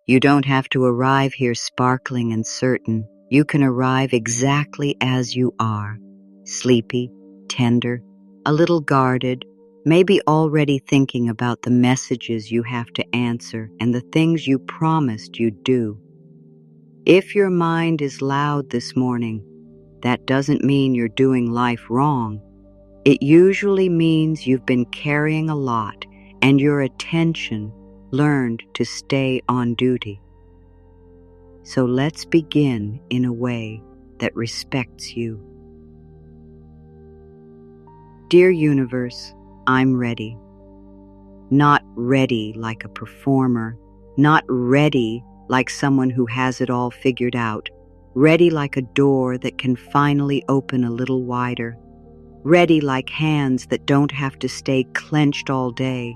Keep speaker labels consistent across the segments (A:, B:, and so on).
A: You don't have to arrive here sparkling and certain. You can arrive exactly as you are, sleepy, tender, a little guarded, maybe already thinking about the messages you have to answer and the things you promised you'd do. If your mind is loud this morning, that doesn't mean you're doing life wrong. It usually means you've been carrying a lot and your attention learned to stay on duty. So let's begin in a way that respects you. Dear universe, I'm ready. Not ready like a performer, not ready like someone who has it all figured out, ready like a door that can finally open a little wider, ready like hands that don't have to stay clenched all day,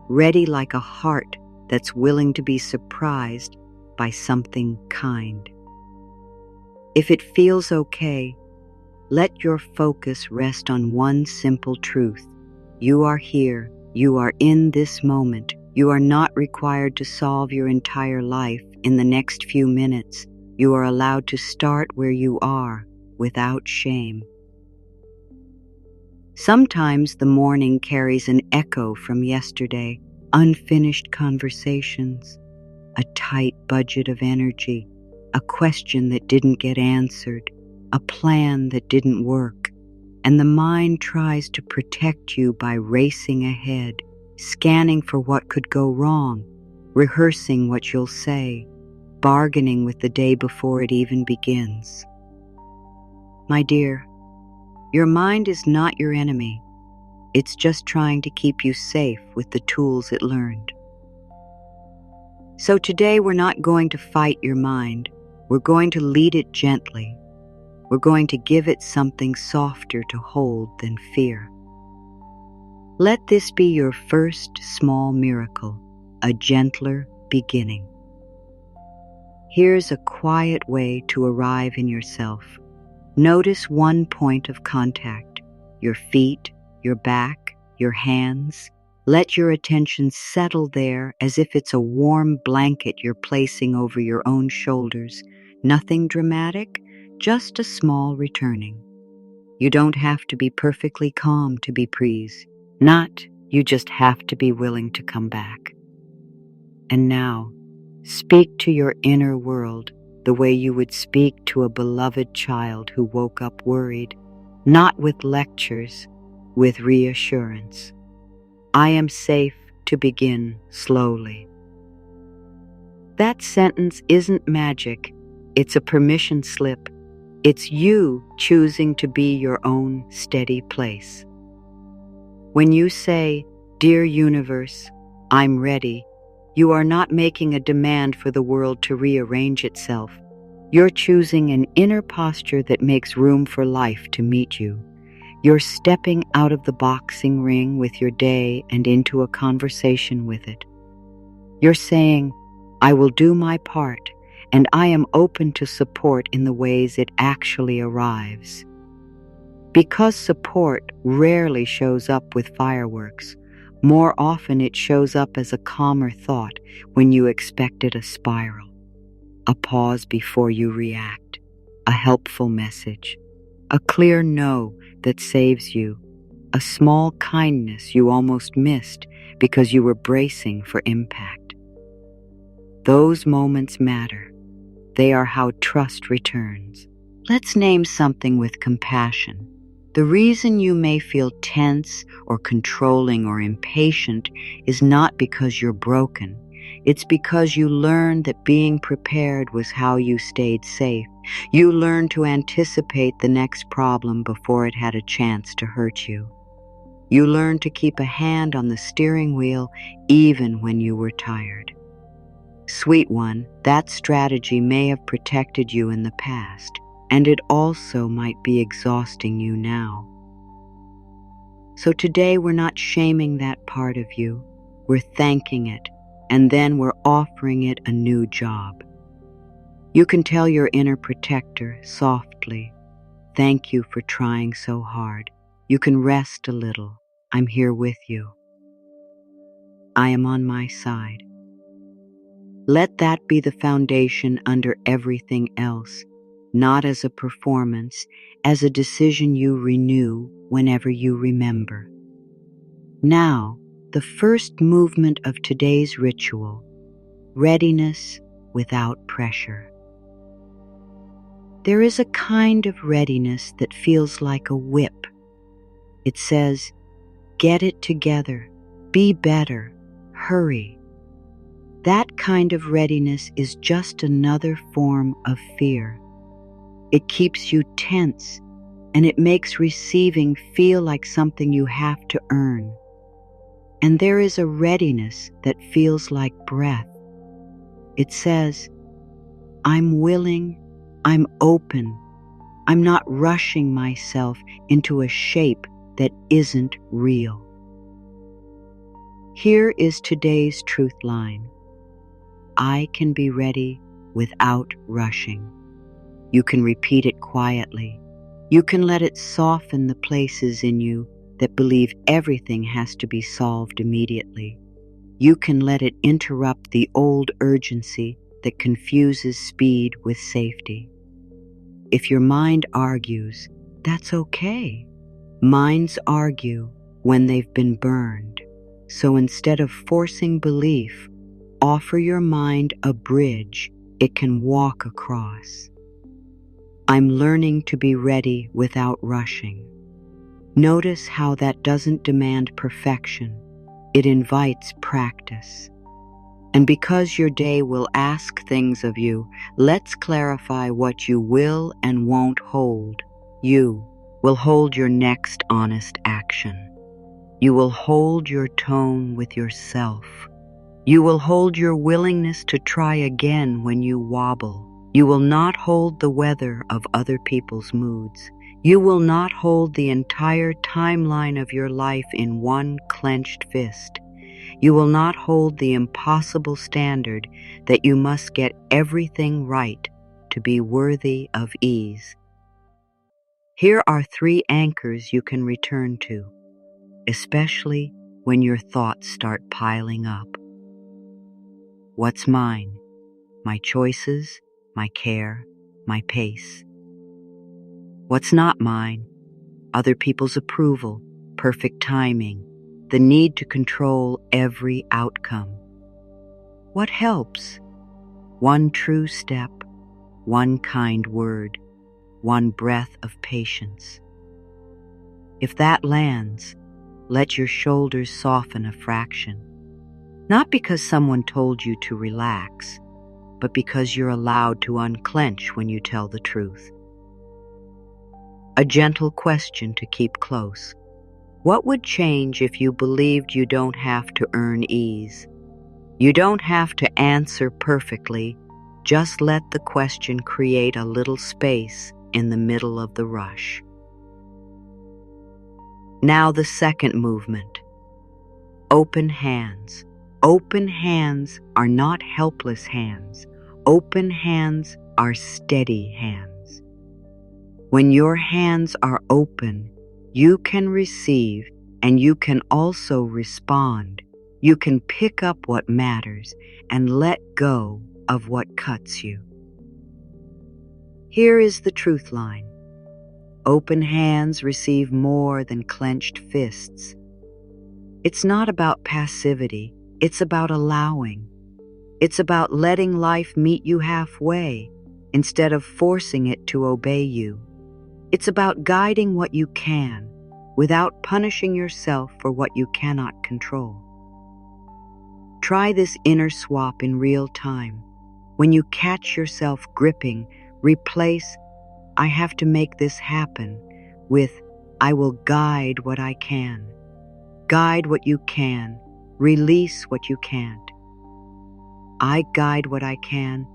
A: ready like a heart that's willing to be surprised by something kind. If it feels okay, let your focus rest on one simple truth. You are here. You are in this moment. You are not required to solve your entire life in the next few minutes. You are allowed to start where you are without shame. Sometimes the morning carries an echo from yesterday, unfinished conversations, a tight budget of energy, a question that didn't get answered, a plan that didn't work, and the mind tries to protect you by racing ahead, scanning for what could go wrong, rehearsing what you'll say, bargaining with the day before it even begins. My dear, your mind is not your enemy. It's just trying to keep you safe with the tools it learned. So today we're not going to fight your mind. We're going to lead it gently. We're going to give it something softer to hold than fear. Let this be your first small miracle, a gentler beginning. Here's a quiet way to arrive in yourself. Notice one point of contact, your feet, your back, your hands. Let your attention settle there as if it's a warm blanket you're placing over your own shoulders. Nothing dramatic, just a small returning. You don't have to be perfectly calm to be pleased. You just have to be willing to come back. And now, speak to your inner world the way you would speak to a beloved child who woke up worried, not with lectures, with reassurance. I am safe to begin slowly. That sentence isn't magic. It's a permission slip. It's you choosing to be your own steady place. When you say, "Dear universe, I'm ready," you are not making a demand for the world to rearrange itself. You're choosing an inner posture that makes room for life to meet you. You're stepping out of the boxing ring with your day and into a conversation with it. You're saying, "I will do my part, and I am open to support in the ways it actually arrives." Because support rarely shows up with fireworks, more often it shows up as a calmer thought when you expected a spiral, a pause before you react, a helpful message, a clear no that saves you, a small kindness you almost missed because you were bracing for impact. Those moments matter. They are how trust returns. Let's name something with compassion. The reason you may feel tense or controlling or impatient is not because you're broken. It's because you learned that being prepared was how you stayed safe. You learned to anticipate the next problem before it had a chance to hurt you. You learned to keep a hand on the steering wheel even when you were tired. Sweet one, that strategy may have protected you in the past, and it also might be exhausting you now. So today we're not shaming that part of you. We're thanking it, and then we're offering it a new job. You can tell your inner protector softly, "Thank you for trying so hard. You can rest a little. I'm here with you. I am on my side." Let that be the foundation under everything else, not as a performance, as a decision you renew whenever you remember. Now, the first movement of today's ritual, readiness without pressure. There is a kind of readiness that feels like a whip. It says, get it together, be better, hurry. That kind of readiness is just another form of fear. It keeps you tense, and it makes receiving feel like something you have to earn. And there is a readiness that feels like breath. It says, I'm willing, I'm open, I'm not rushing myself into a shape that isn't real. Here is today's truth line. I can be ready without rushing. You can repeat it quietly. You can let it soften the places in you that believe everything has to be solved immediately. You can let it interrupt the old urgency that confuses speed with safety. If your mind argues, that's okay. Minds argue when they've been burned. So instead of forcing belief, offer your mind a bridge it can walk across. I'm learning to be ready without rushing. Notice how that doesn't demand perfection. It invites practice. And because your day will ask things of you, let's clarify what you will and won't hold. You will hold your next honest action. You will hold your tone with yourself. You will hold your willingness to try again when you wobble. You will not hold the weather of other people's moods. You will not hold the entire timeline of your life in one clenched fist. You will not hold the impossible standard that you must get everything right to be worthy of ease. Here are 3 anchors you can return to, especially when your thoughts start piling up. What's mine? My choices, my care, my pace. What's not mine? Other people's approval, perfect timing, the need to control every outcome. What helps? One true step, one kind word, one breath of patience. If that lands, let your shoulders soften a fraction. Not because someone told you to relax, but because you're allowed to unclench when you tell the truth. A gentle question to keep close. What would change if you believed you don't have to earn ease? You don't have to answer perfectly. Just let the question create a little space in the middle of the rush. Now the second movement. Open hands. Open hands are not helpless hands. Open hands are steady hands. When your hands are open, you can receive and you can also respond. You can pick up what matters and let go of what cuts you. Here is the truth line. Open hands receive more than clenched fists. It's not about passivity. It's about allowing. It's about letting life meet you halfway instead of forcing it to obey you. It's about guiding what you can without punishing yourself for what you cannot control. Try this inner swap in real time. When you catch yourself gripping, replace "I have to make this happen" with "I will guide what I can." Guide what you can. Release what you can't. I guide what I can,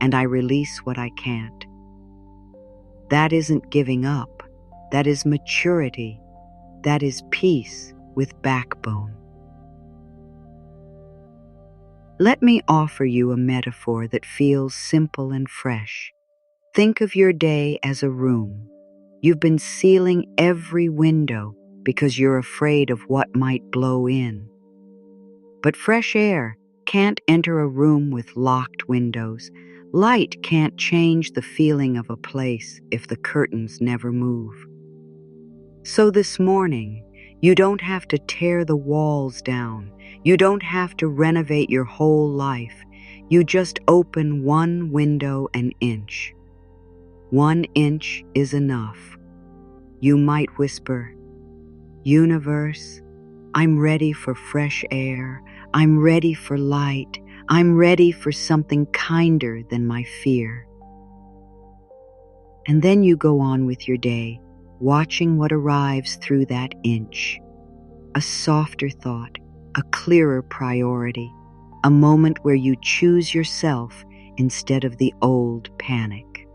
A: and I release what I can't. That isn't giving up. That is maturity. That is peace with backbone. Let me offer you a metaphor that feels simple and fresh. Think of your day as a room. You've been sealing every window because you're afraid of what might blow in. But fresh air, can't enter a room with locked windows. Light can't change the feeling of a place if the curtains never move. So this morning, you don't have to tear the walls down. You don't have to renovate your whole life. You just open one window an inch. 1 inch is enough. You might whisper, "Universe, I'm ready for fresh air. I'm ready for light. I'm ready for something kinder than my fear." And then you go on with your day, watching what arrives through that inch. A softer thought, a clearer priority, a moment where you choose yourself instead of the old panic.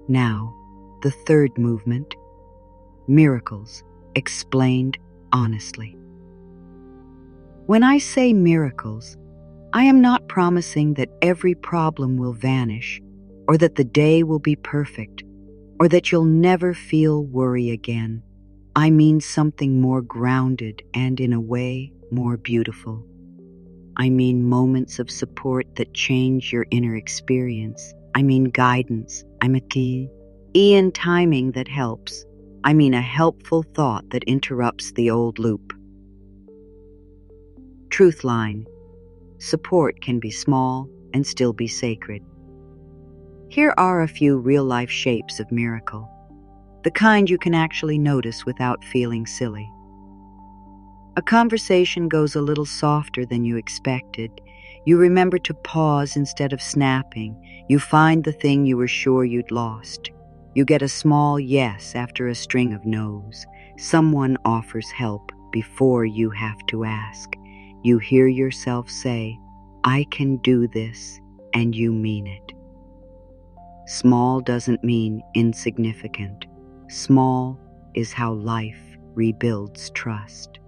A: Now, the third movement, miracles explained honestly. When I say miracles, I am not promising that every problem will vanish, or that the day will be perfect, or that you'll never feel worry again. I mean something more grounded and, in a way, more beautiful. I mean moments of support that change your inner experience. I mean guidance. I mean in timing that helps. I mean a helpful thought that interrupts the old loop. Truth line. Support can be small and still be sacred. Here are a few real-life shapes of miracle, the kind you can actually notice without feeling silly. A conversation goes a little softer than you expected. You remember to pause instead of snapping. You find the thing you were sure you'd lost. You get a small yes after a string of no's. Someone offers help before you have to ask. You hear yourself say, "I can do this," and you mean it. Small doesn't mean insignificant. Small is how life rebuilds trust.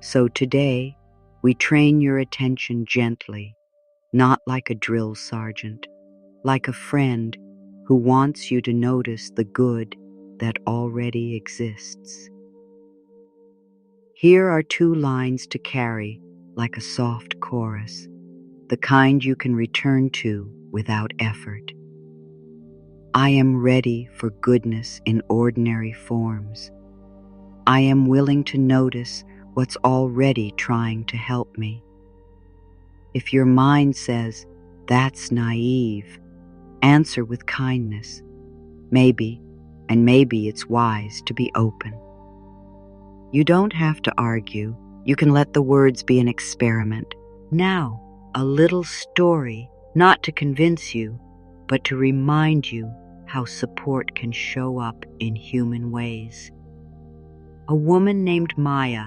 A: So today, we train your attention gently, not like a drill sergeant, like a friend who wants you to notice the good that already exists. Here are 2 lines to carry like a soft chorus, the kind you can return to without effort. I am ready for goodness in ordinary forms. I am willing to notice what's already trying to help me. If your mind says, "That's naive," answer with kindness. Maybe, and maybe it's wise to be open. You don't have to argue. You can let the words be an experiment. Now, a little story, not to convince you, but to remind you how support can show up in human ways. A woman named Maya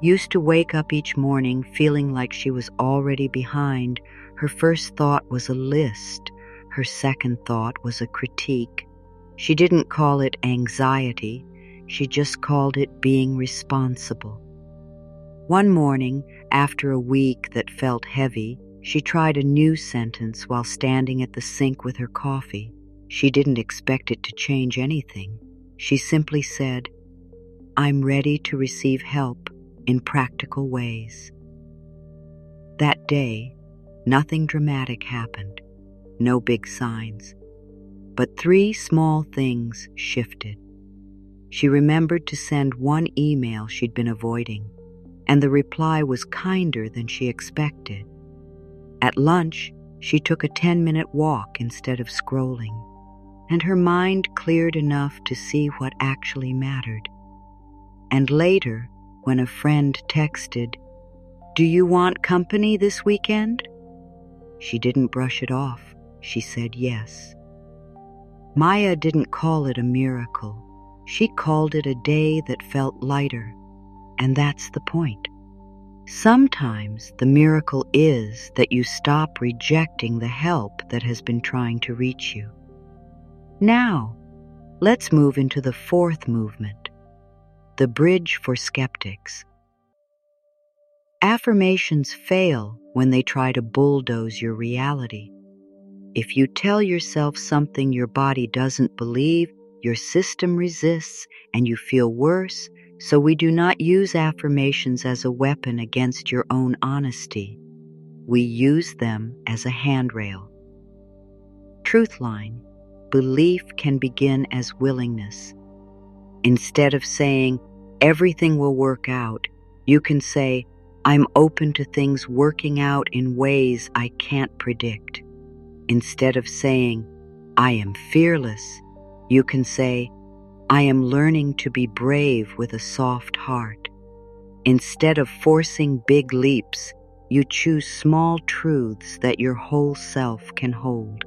A: used to wake up each morning feeling like she was already behind. Her first thought was a list. Her second thought was a critique. She didn't call it anxiety. She just called it being responsible. One morning, after a week that felt heavy, she tried a new sentence while standing at the sink with her coffee. She didn't expect it to change anything. She simply said, "I'm ready to receive help in practical ways." That day, nothing dramatic happened, no big signs, but 3 small things shifted. She remembered to send one email she'd been avoiding, and the reply was kinder than she expected. At lunch, she took a 10-minute walk instead of scrolling, and her mind cleared enough to see what actually mattered. And later, when a friend texted, "Do you want company this weekend?" she didn't brush it off. She said yes. Maya didn't call it a miracle. She called it a day that felt lighter. And that's the point. Sometimes the miracle is that you stop rejecting the help that has been trying to reach you. Now, let's move into the 4th movement, the bridge for skeptics. Affirmations fail when they try to bulldoze your reality. If you tell yourself something your body doesn't believe, your system resists and you feel worse, So we do not use affirmations as a weapon against your own honesty. We use them as a handrail. Truth line: belief can begin as willingness. Instead of saying, everything will work out, you can say, I'm open to things working out in ways I can't predict. Instead of saying, I am fearless, you can say, I am learning to be brave with a soft heart. Instead of forcing big leaps, you choose small truths that your whole self can hold.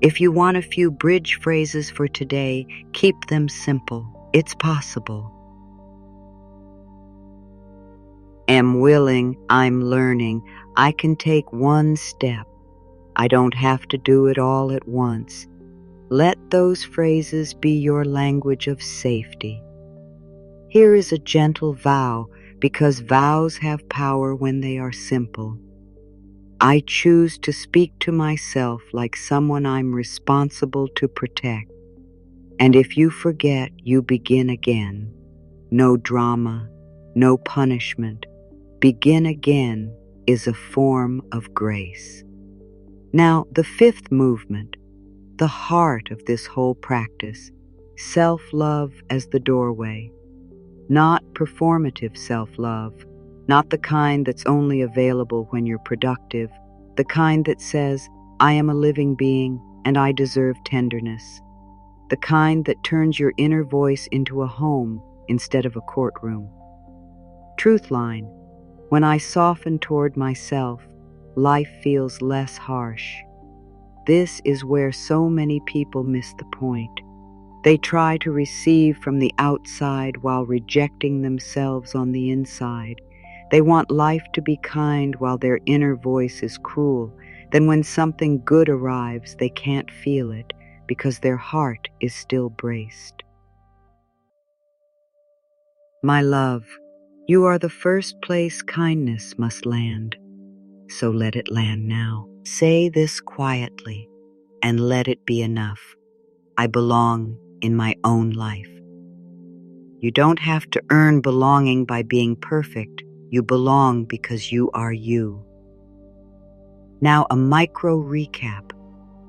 A: If you want a few bridge phrases for today, keep them simple. It's possible. Am willing, I'm learning, I can take one step. I don't have to do it all at once. Let those phrases be your language of safety. Here is a gentle vow, because vows have power when they are simple. I choose to speak to myself like someone I'm responsible to protect. And if you forget, you begin again. No drama, no punishment. Begin again is a form of grace. Now, the fifth movement, the heart of this whole practice, self-love as the doorway. Not performative self-love, not the kind that's only available when you're productive, the kind that says, I am a living being and I deserve tenderness, the kind that turns your inner voice into a home instead of a courtroom. Truth line: when I soften toward myself, life feels less harsh. This is where so many people miss the point. They try to receive from the outside while rejecting themselves on the inside. They want life to be kind while their inner voice is cruel. Then when something good arrives, they can't feel it because their heart is still braced. My love, you are the first place kindness must land. So let it land now. Say this quietly and let it be enough. I belong in my own life. You don't have to earn belonging by being perfect. You belong because you are you. Now a micro recap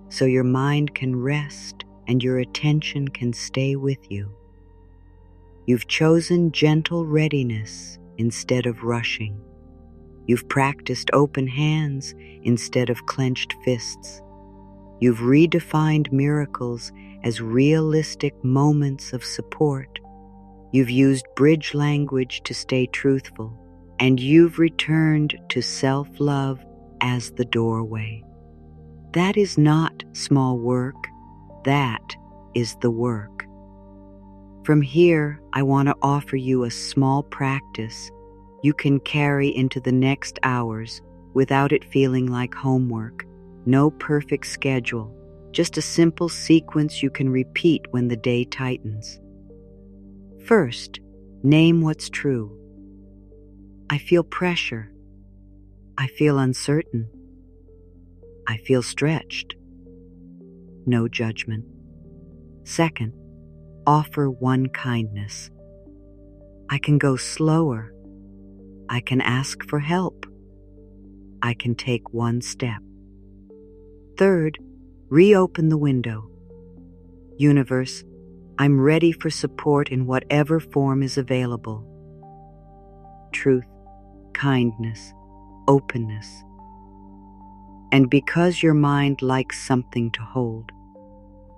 A: so your mind can rest and your attention can stay with you. You've chosen gentle readiness instead of rushing. You've practiced open hands instead of clenched fists. You've redefined miracles as realistic moments of support. You've used bridge language to stay truthful, and you've returned to self-love as the doorway. That is not small work. That is the work. From here, I want to offer you a small practice you can carry into the next hours without it feeling like homework. No perfect schedule, just a simple sequence you can repeat when the day tightens. First, name what's true. I feel pressure. I feel uncertain. I feel stretched. No judgment. Second, offer one kindness. I can go slower. I can ask for help. I can take one step. Third, reopen the window. Universe, I'm ready for support in whatever form is available. Truth, kindness, openness. And because your mind likes something to hold,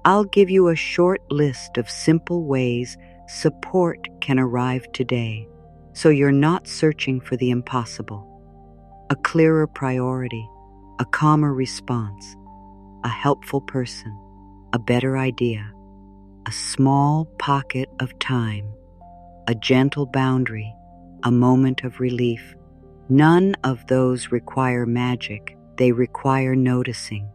A: I'll give you a short list of simple ways support can arrive today, so you're not searching for the impossible. A clearer priority, a calmer response, a helpful person, a better idea, a small pocket of time, a gentle boundary, a moment of relief. None of those require magic. They require noticing.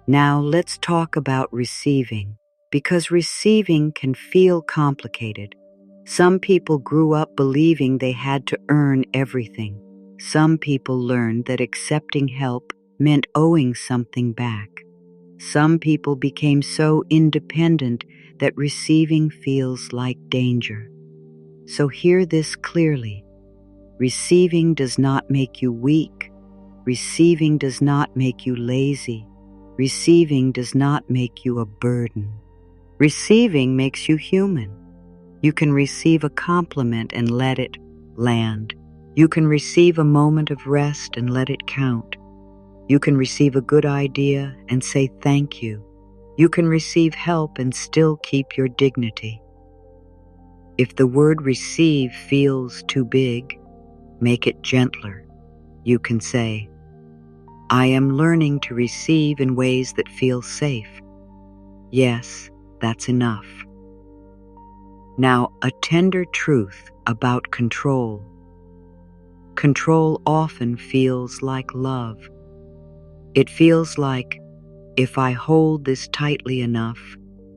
A: Now let's talk about receiving, because receiving can feel complicated. Some people grew up believing they had to earn everything. Some people learned that accepting help meant owing something back. Some people became so independent that receiving feels like danger. So hear this clearly. Receiving does not make you weak. Receiving does not make you lazy. Receiving does not make you a burden. Receiving makes you human. You can receive a compliment and let it land. You can receive a moment of rest and let it count. You can receive a good idea and say thank you. You can receive help and still keep your dignity. If the word receive feels too big, make it gentler. You can say, I am learning to receive in ways that feel safe. Yes, that's enough. Now, a tender truth about control. Control often feels like love. It feels like, if I hold this tightly enough,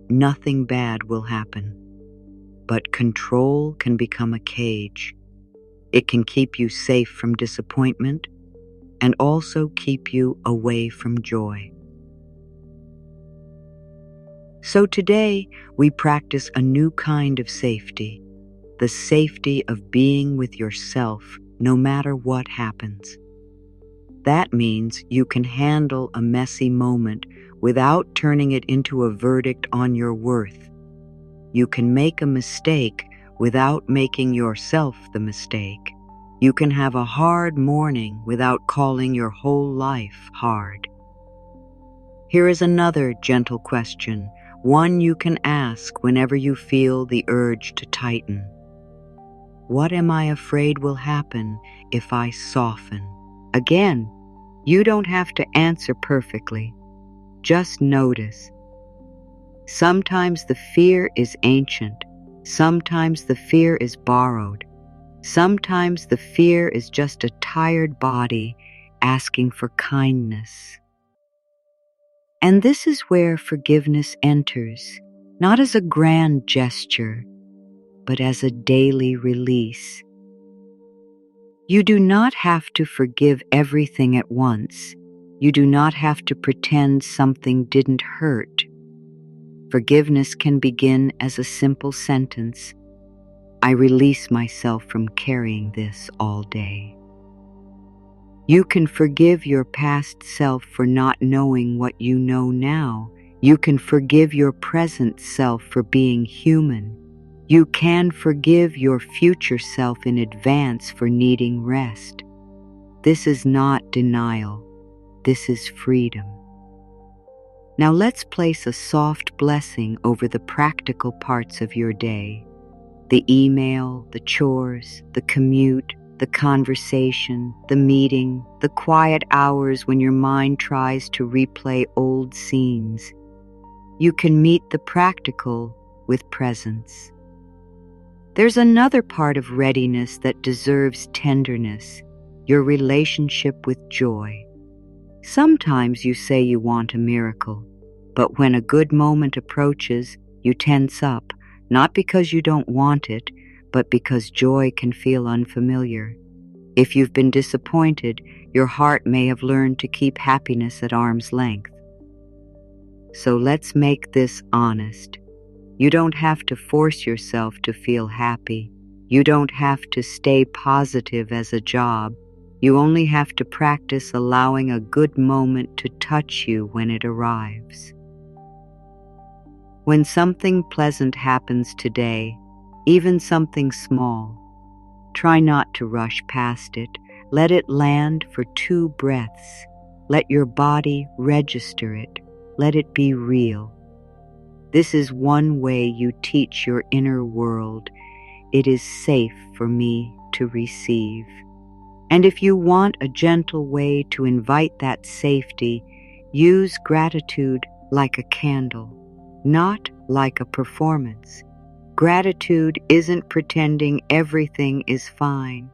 A: nothing bad will happen. But control can become a cage. It can keep you safe from disappointment and also keep you away from joy. So today, we practice a new kind of safety, the safety of being with yourself no matter what happens. That means you can handle a messy moment without turning it into a verdict on your worth. You can make a mistake without making yourself the mistake. You can have a hard morning without calling your whole life hard. Here is another gentle question, one you can ask whenever you feel the urge to tighten. What am I afraid will happen if I soften? Again, you don't have to answer perfectly. Just notice. Sometimes the fear is ancient. Sometimes the fear is borrowed. Sometimes the fear is just a tired body asking for kindness. And this is where forgiveness enters, not as a grand gesture, but as a daily release. You do not have to forgive everything at once. You do not have to pretend something didn't hurt. Forgiveness can begin as a simple sentence. I release myself from carrying this all day. You can forgive your past self for not knowing what you know now. You can forgive your present self for being human. You can forgive your future self in advance for needing rest. This is not denial. This is freedom. Now let's place a soft blessing over the practical parts of your day. The email, the chores, the commute, the conversation, the meeting, the quiet hours when your mind tries to replay old scenes. You can meet the practical with presence. There's another part of readiness that deserves tenderness, your relationship with joy. Sometimes you say you want a miracle, but when a good moment approaches, you tense up, not because you don't want it, but because joy can feel unfamiliar. If you've been disappointed, your heart may have learned to keep happiness at arm's length. So let's make this honest. You don't have to force yourself to feel happy. You don't have to stay positive as a job. You only have to practice allowing a good moment to touch you when it arrives. When something pleasant happens today, even something small, try not to rush past it. Let it land for 2 breaths. Let your body register it. Let it be real. This is one way you teach your inner world. It is safe for me to receive. And if you want a gentle way to invite that safety, use gratitude like a candle, not like a performance. Gratitude isn't pretending everything is fine.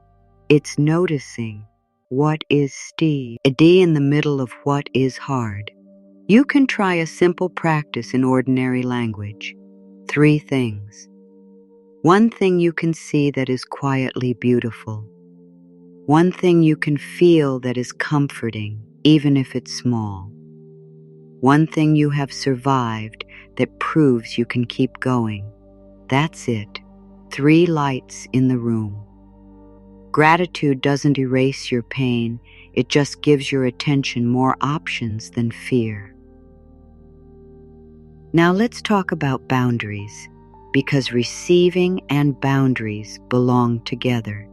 A: It's noticing what is steady in the middle of what is hard. You can try a simple practice in ordinary language. 3 things. 1 thing you can see that is quietly beautiful. 1 thing you can feel that is comforting, even if it's small. 1 thing you have survived that proves you can keep going. That's it. 3 lights in the room. Gratitude doesn't erase your pain, it just gives your attention more options than fear. Now let's talk about boundaries, because receiving and boundaries belong together.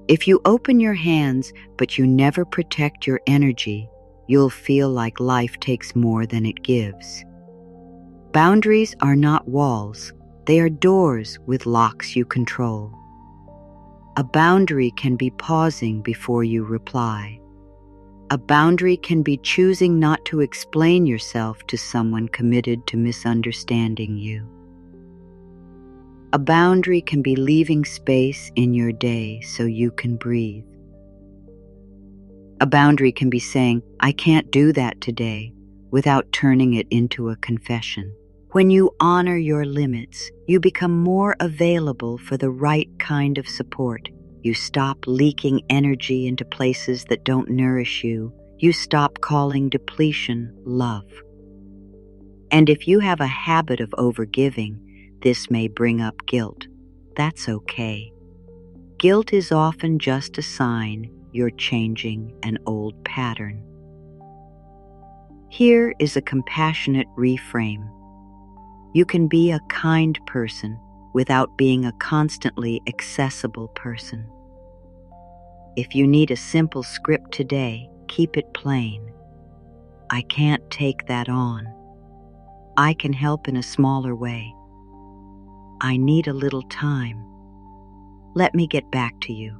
A: If you open your hands but you never protect your energy, you'll feel like life takes more than it gives. Boundaries are not walls, they are doors with locks you control. A boundary can be pausing before you reply. A boundary can be choosing not to explain yourself to someone committed to misunderstanding you. A boundary can be leaving space in your day so you can breathe. A boundary can be saying, "I can't do that today," without turning it into a confession. When you honor your limits, you become more available for the right kind of support. You stop leaking energy into places that don't nourish you. You stop calling depletion love. And if you have a habit of overgiving, this may bring up guilt. That's okay. Guilt is often just a sign you're changing an old pattern. Here is a compassionate reframe. You can be a kind person without being a constantly accessible person. If you need a simple script today, keep it plain. I can't take that on. I can help in a smaller way. I need a little time. Let me get back to you.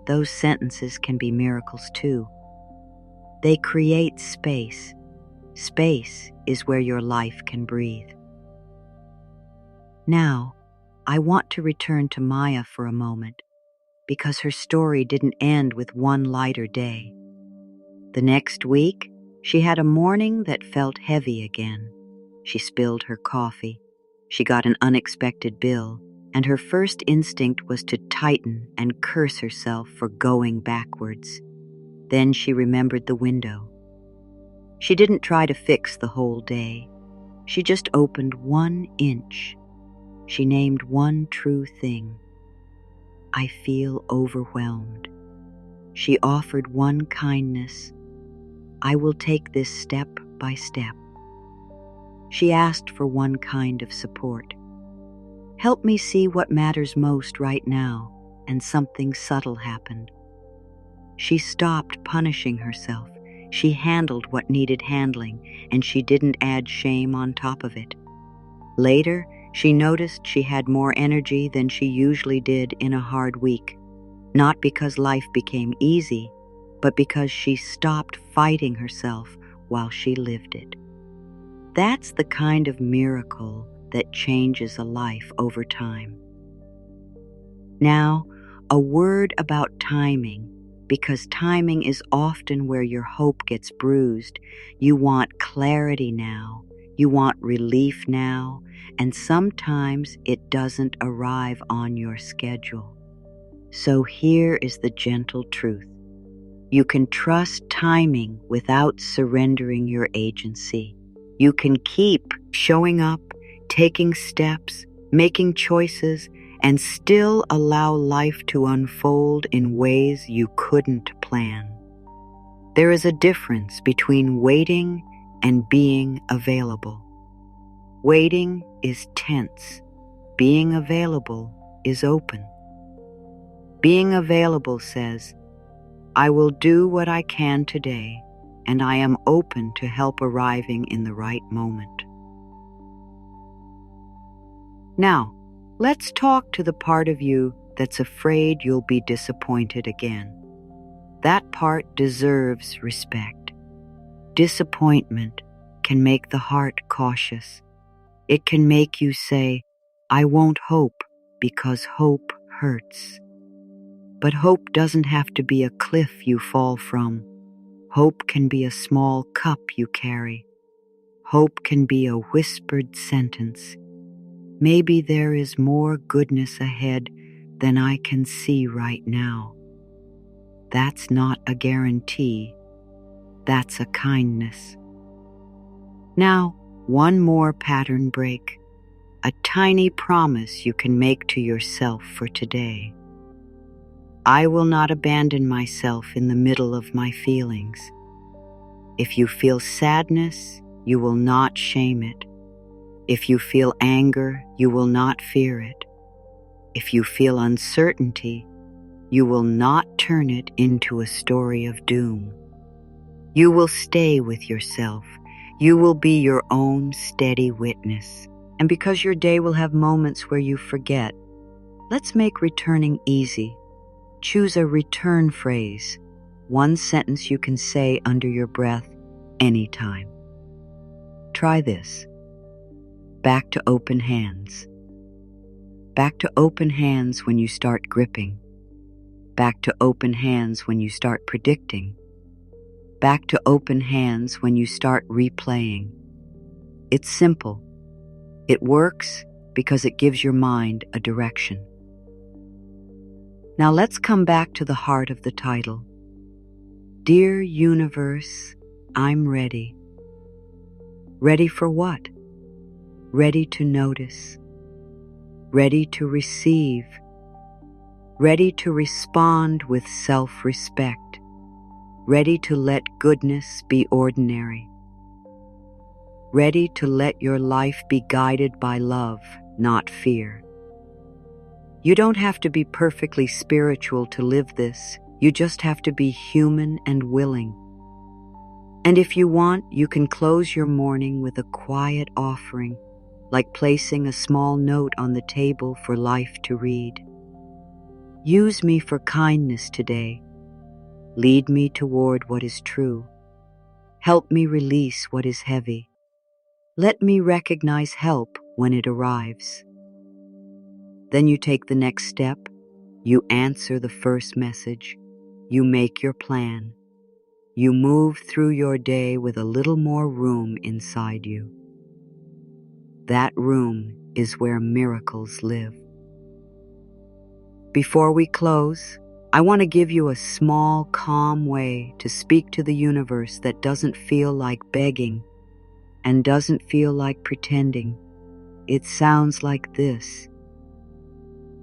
A: Those sentences can be miracles too. They create space. Space is where your life can breathe. Now, I want to return to Maya for a moment, because her story didn't end with one lighter day. The next week, she had a morning that felt heavy again. She spilled her coffee. She got an unexpected bill, and her first instinct was to tighten and curse herself for going backwards. Then she remembered the window. She didn't try to fix the whole day. She just opened 1 inch. She named one true thing. I feel overwhelmed. She offered one kindness. I will take this step by step. She asked for one kind of support. Help me see what matters most right now, and something subtle happened. She stopped punishing herself. She handled what needed handling, and she didn't add shame on top of it. Later, she noticed she had more energy than she usually did in a hard week, not because life became easy, but because she stopped fighting herself while she lived it. That's the kind of miracle that changes a life over time. Now, a word about timing, because timing is often where your hope gets bruised. You want clarity now, you want relief now, and sometimes it doesn't arrive on your schedule. So here is the gentle truth. You can trust timing without surrendering your agency. You can keep showing up, taking steps, making choices, and still allow life to unfold in ways you couldn't plan. There is a difference between waiting and being available. Waiting is tense. Being available is open. Being available says, I will do what I can today, and I am open to help arriving in the right moment. Now, let's talk to the part of you that's afraid you'll be disappointed again. That part deserves respect. Disappointment can make the heart cautious. It can make you say, I won't hope, because hope hurts. But hope doesn't have to be a cliff you fall from. Hope can be a small cup you carry. Hope can be a whispered sentence. Maybe there is more goodness ahead than I can see right now. That's not a guarantee. That's a kindness. Now, one more pattern break. a tiny promise you can make to yourself for today. I will not abandon myself in the middle of my feelings. If you feel sadness, you will not shame it. If you feel anger, you will not fear it. If you feel uncertainty, you will not turn it into a story of doom. You will stay with yourself. You will be your own steady witness. And because your day will have moments where you forget, let's make returning easy. Choose a return phrase, one sentence you can say under your breath anytime. Try this. Back to open hands. Back to open hands when you start gripping. Back to open hands when you start predicting. Back to open hands when you start replaying. It's simple. It works because it gives your mind a direction. Now let's come back to the heart of the title. Dear Universe, I'm ready. Ready for what? Ready to notice. Ready to receive. Ready to respond with self-respect. Ready to let goodness be ordinary. Ready to let your life be guided by love, not fear. You don't have to be perfectly spiritual to live this. You just have to be human and willing. And if you want, you can close your morning with a quiet offering, like placing a small note on the table for life to read. Use me for kindness today. Lead me toward what is true. Help me release what is heavy. Let me recognize help when it arrives. Then you take the next step. You answer the first message. You make your plan. You move through your day with a little more room inside you. That room is where miracles live. Before we close, I want to give you a small, calm way to speak to the universe that doesn't feel like begging and doesn't feel like pretending. It sounds like this.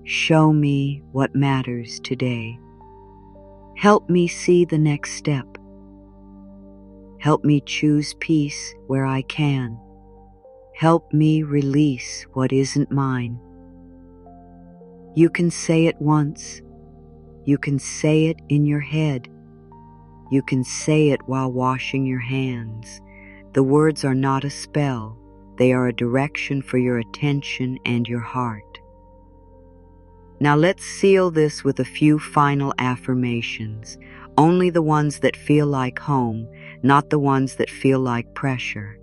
A: Show me what matters today. Help me see the next step. Help me choose peace where I can. Help me release what isn't mine. You can say it once. You can say it in your head. You can say it while washing your hands. The words are not a spell. They are a direction for your attention and your heart. Now let's seal this with a few final affirmations, only the ones that feel like home, not the ones that feel like pressure.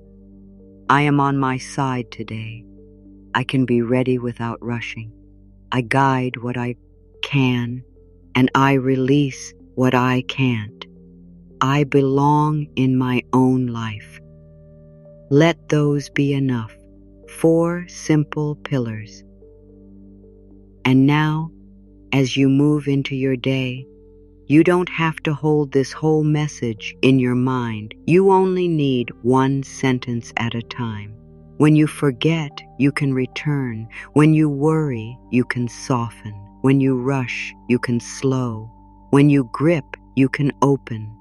A: I am on my side today. I can be ready without rushing. I guide what I can, and I release what I can't. I belong in my own life. Let those be enough. 4 simple pillars. And now, as you move into your day, you don't have to hold this whole message in your mind. You only need one sentence at a time. When you forget, you can return. When you worry, you can soften. When you rush, you can slow. When you grip, you can open.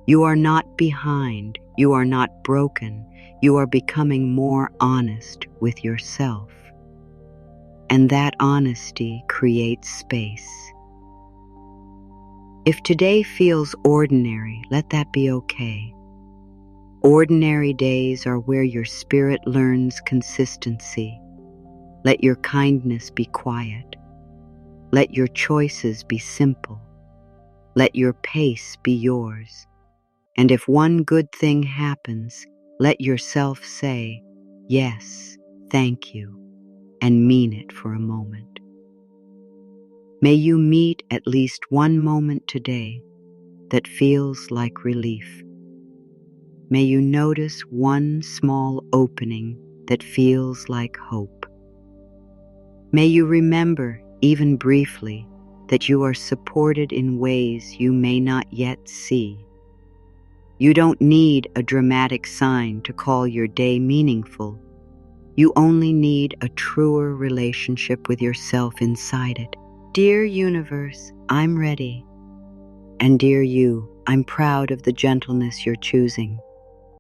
A: You are not behind. You are not broken. You are becoming more honest with yourself. And that honesty creates space. If today feels ordinary, let that be okay. Ordinary days are where your spirit learns consistency. Let your kindness be quiet. Let your choices be simple. Let your pace be yours. And if one good thing happens, let yourself say, yes, thank you, and mean it for a moment. May you meet at least one moment today that feels like relief. May you notice one small opening that feels like hope. May you remember, even briefly, that you are supported in ways you may not yet see. You don't need a dramatic sign to call your day meaningful. You only need a truer relationship with yourself inside it. Dear universe, I'm ready. And dear you, I'm proud of the gentleness you're choosing.